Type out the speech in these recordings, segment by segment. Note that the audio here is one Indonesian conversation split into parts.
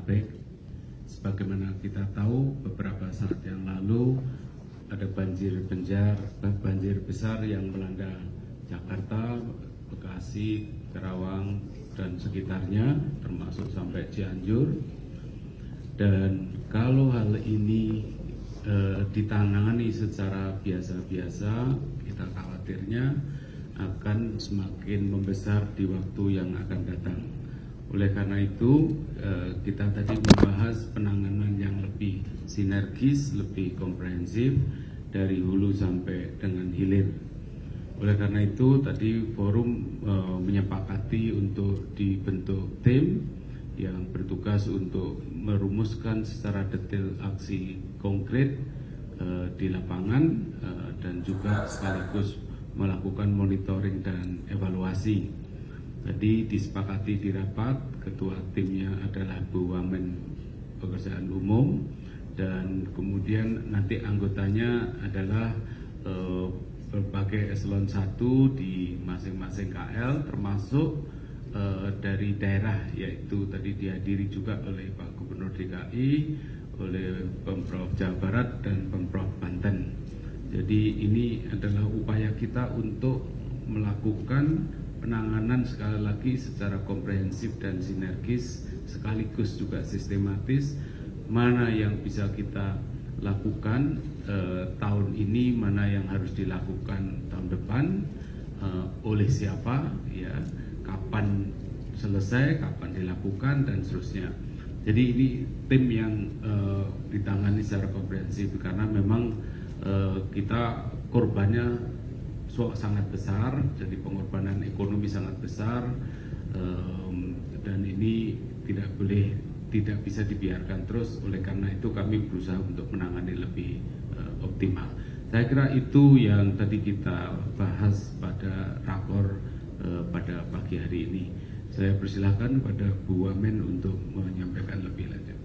Bodetabek. Sebagaimana kita tahu, beberapa saat yang lalu ada banjir besar yang melanda Jakarta, Bekasi, Karawang, dan sekitarnya, termasuk sampai Cianjur. Dan kalau hal ini ditangani secara biasa-biasa, kita khawatirnya akan semakin membesar di waktu yang akan datang. Oleh karena itu, kita tadi membahas penanganan yang lebih sinergis, lebih komprehensif dari hulu sampai dengan hilir. Oleh karena itu, tadi forum menyepakati untuk dibentuk tim yang bertugas untuk merumuskan secara detail aksi konkret di lapangan dan juga sekaligus melakukan monitoring dan evaluasi. Tadi disepakati di rapat, ketua timnya adalah BUMN Pekerjaan Umum, dan kemudian nanti anggotanya adalah berbagai eselon 1 di masing-masing KL, termasuk dari daerah, yaitu tadi dihadiri juga oleh Pak Gubernur DKI, oleh Pemprov Jawa Barat dan Pemprov Banten. Jadi ini adalah upaya kita untuk melakukan penanganan sekali lagi secara komprehensif dan sinergis, sekaligus juga sistematis, mana yang bisa kita lakukan tahun ini, mana yang harus dilakukan tahun depan, oleh siapa, ya, kapan selesai, kapan dilakukan, dan seterusnya. Jadi ini tim yang ditangani secara komprehensif, karena memang kita korbannya sangat besar, jadi pengorbanan ekonomi sangat besar, dan ini tidak bisa dibiarkan terus. Oleh karena itu kami berusaha untuk menangani lebih optimal. Saya kira itu yang tadi kita bahas pada rakor pada pagi hari ini. Saya persilahkan pada Bu Wamen untuk menyampaikan lebih lanjut.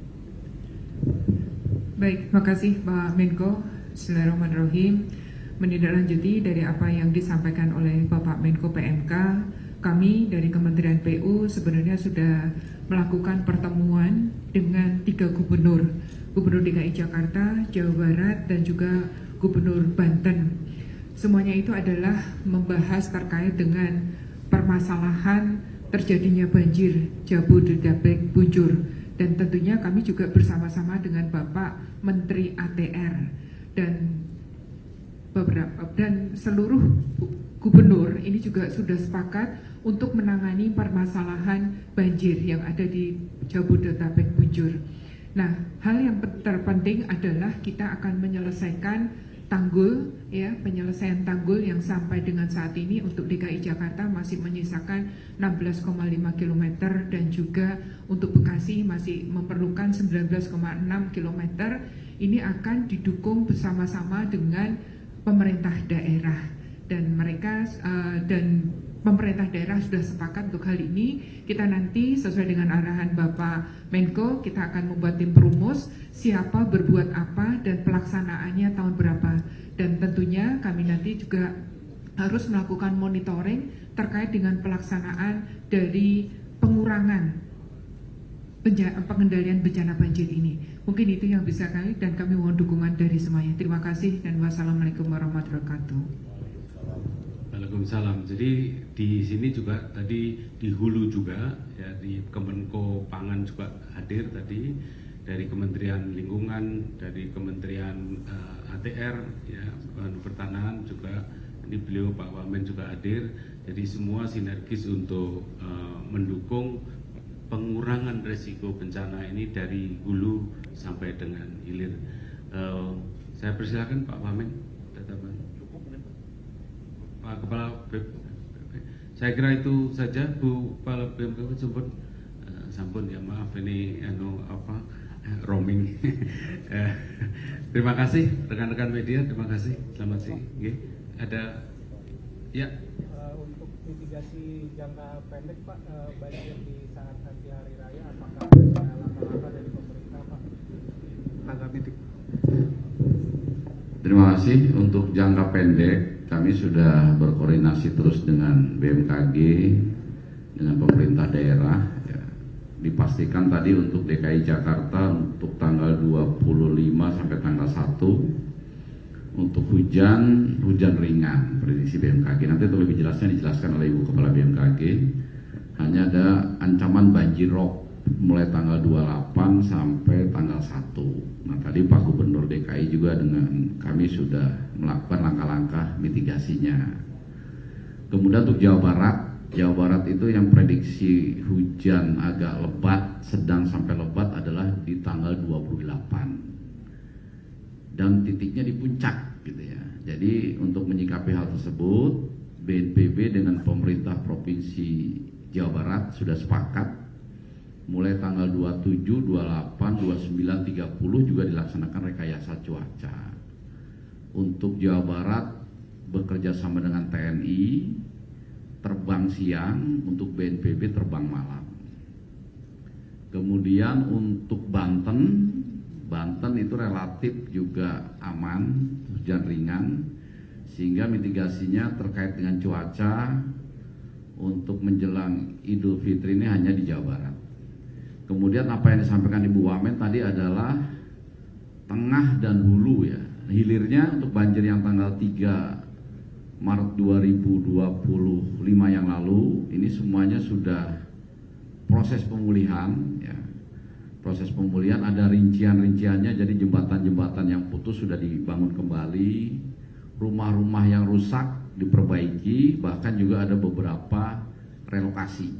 Baik, terima kasih Pak Menko. Bismillahirrahmanirrahim. Menindaklanjuti dari apa yang disampaikan oleh Bapak Menko PMK, kami dari Kementerian PU sebenarnya sudah melakukan pertemuan dengan 3 gubernur DKI Jakarta, Jawa Barat, dan juga Gubernur Banten. Semuanya itu adalah membahas terkait dengan permasalahan terjadinya banjir Jabodetabek Bujur, dan tentunya kami juga bersama-sama dengan Bapak Menteri ATR dan seluruh gubernur ini juga sudah sepakat untuk menangani permasalahan banjir yang ada di Jabodetabek Bujur. Nah, hal yang terpenting adalah kita akan menyelesaikan tanggul, ya, penyelesaian tanggul yang sampai dengan saat ini untuk DKI Jakarta masih menyisakan 16,5 km, dan juga untuk Bekasi masih memerlukan 19,6 km. Ini akan didukung bersama-sama dengan pemerintah daerah, dan pemerintah daerah sudah sepakat untuk hal ini. Kita nanti sesuai dengan arahan Bapak Menko, kita akan membuat tim perumus siapa berbuat apa dan pelaksanaannya tahun berapa. Dan tentunya kami nanti juga harus melakukan monitoring terkait dengan pelaksanaan dari pengurangan pengendalian bencana banjir ini. Mungkin itu yang bisa kami, dan kami mohon dukungan dari semuanya. Terima kasih dan wassalamualaikum warahmatullahi wabarakatuh. Waalaikumsalam. Jadi di sini juga tadi di hulu juga, ya, di Kemenko Pangan juga hadir tadi, dari Kementerian Lingkungan, dari Kementerian ATR, ya, Pertanahan juga, ini beliau Pak Wamen juga hadir. Jadi semua sinergis untuk mendukung pengurangan resiko bencana ini dari hulu sampai dengan hilir. Saya persilakan Pak Wamen. Pak Kepala BPP. Saya kira itu saja, Bu Kepala BPP. Sampun ya, maaf ini roaming. Terima kasih rekan-rekan media, terima kasih. Selamat siang. Ada ya. Untuk mitigasi jangka pendek Pak, banjir di saat nanti hari raya, apakah ada langkah-langkah dari pemerintah Pak? Tanggapi. Terima kasih. Untuk jangka pendek, kami sudah berkoordinasi terus dengan BMKG, dengan pemerintah daerah, ya. dipastikan tadi untuk DKI Jakarta untuk tanggal 25 sampai tanggal 1 untuk hujan ringan prediksi BMKG. Nanti untuk lebih jelasnya dijelaskan oleh Ibu Kepala BMKG. Hanya ada ancaman banjir rob mulai tanggal 28 sampai tanggal 1. Nah tadi Pak Gubernur DKI juga dengan kami sudah melakukan langkah-langkah mitigasinya. Kemudian untuk Jawa Barat itu yang prediksi hujan agak lebat, sedang sampai lebat adalah di tanggal 28. Dan titiknya di puncak gitu ya. Jadi untuk menyikapi hal tersebut, BNPB dengan pemerintah Provinsi Jawa Barat sudah sepakat mulai tanggal 27, 28, 29, 30 juga dilaksanakan rekayasa cuaca. Untuk Jawa Barat bekerja sama dengan TNI, terbang siang, untuk BNPB terbang malam. Kemudian untuk Banten itu relatif juga aman, hujan ringan, sehingga mitigasinya terkait dengan cuaca untuk menjelang Idul Fitri ini hanya di Jawa Barat. Kemudian apa yang disampaikan Ibu Wamen tadi adalah tengah dan hulu ya. Hilirnya untuk banjir yang tanggal 3 Maret 2025 yang lalu, ini semuanya sudah proses pemulihan ya. Proses pemulihan ada rincian-rinciannya, jadi jembatan-jembatan yang putus sudah dibangun kembali, rumah-rumah yang rusak diperbaiki, bahkan juga ada beberapa relokasi.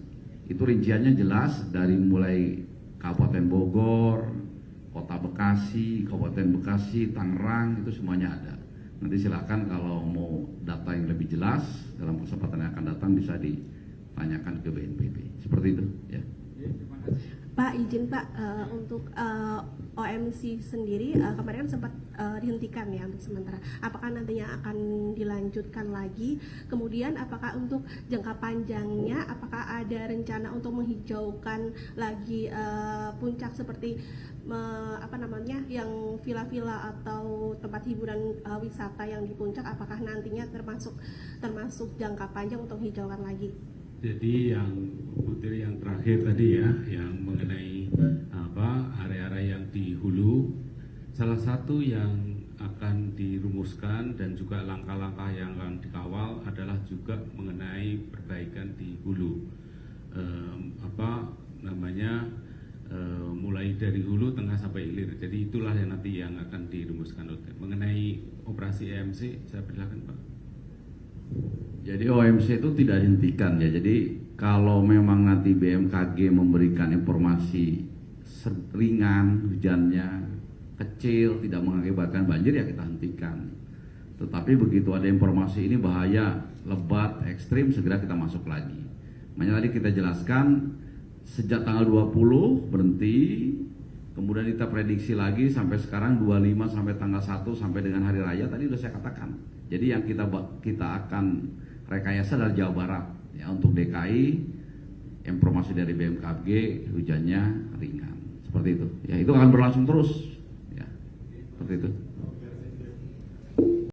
Itu rinciannya jelas dari mulai Kabupaten Bogor, Kota Bekasi, Kabupaten Bekasi, Tangerang, itu semuanya ada. Nanti silakan kalau mau data yang lebih jelas dalam kesempatan yang akan datang bisa ditanyakan ke BNPB. Seperti itu ya. Pak, izin Pak, untuk OMC sendiri kemarin kan sempat dihentikan ya untuk sementara. Apakah nantinya akan dilanjutkan lagi? Kemudian apakah untuk jangka panjangnya, apakah ada rencana untuk menghijaukan lagi puncak seperti yang villa-villa atau tempat hiburan wisata yang di puncak? Apakah nantinya termasuk jangka panjang untuk hijaukan lagi? Jadi yang Putri yang terakhir tadi ya, yang mengenai area-area yang di hulu, salah satu yang akan dirumuskan dan juga langkah-langkah yang akan dikawal adalah juga mengenai perbaikan di hulu. Mulai dari hulu, tengah sampai hilir. Jadi itulah yang nanti yang akan dirumuskan. Mengenai operasi EMC, saya persilakan Pak. Jadi OMC itu tidak dihentikan ya. Jadi kalau memang nanti BMKG memberikan informasi ringan, hujannya kecil, tidak mengakibatkan banjir, ya kita hentikan. Tetapi begitu ada informasi ini bahaya, lebat, ekstrim, segera kita masuk lagi. Makanya tadi kita jelaskan sejak tanggal 20 berhenti, kemudian kita prediksi lagi sampai sekarang 25 sampai tanggal 1 sampai dengan hari raya tadi sudah saya katakan. Jadi yang kita akan rekayasa adalah Jawa Barat ya. Untuk DKI informasi dari BMKG hujannya ringan seperti itu ya, itu akan berlangsung terus ya, seperti itu.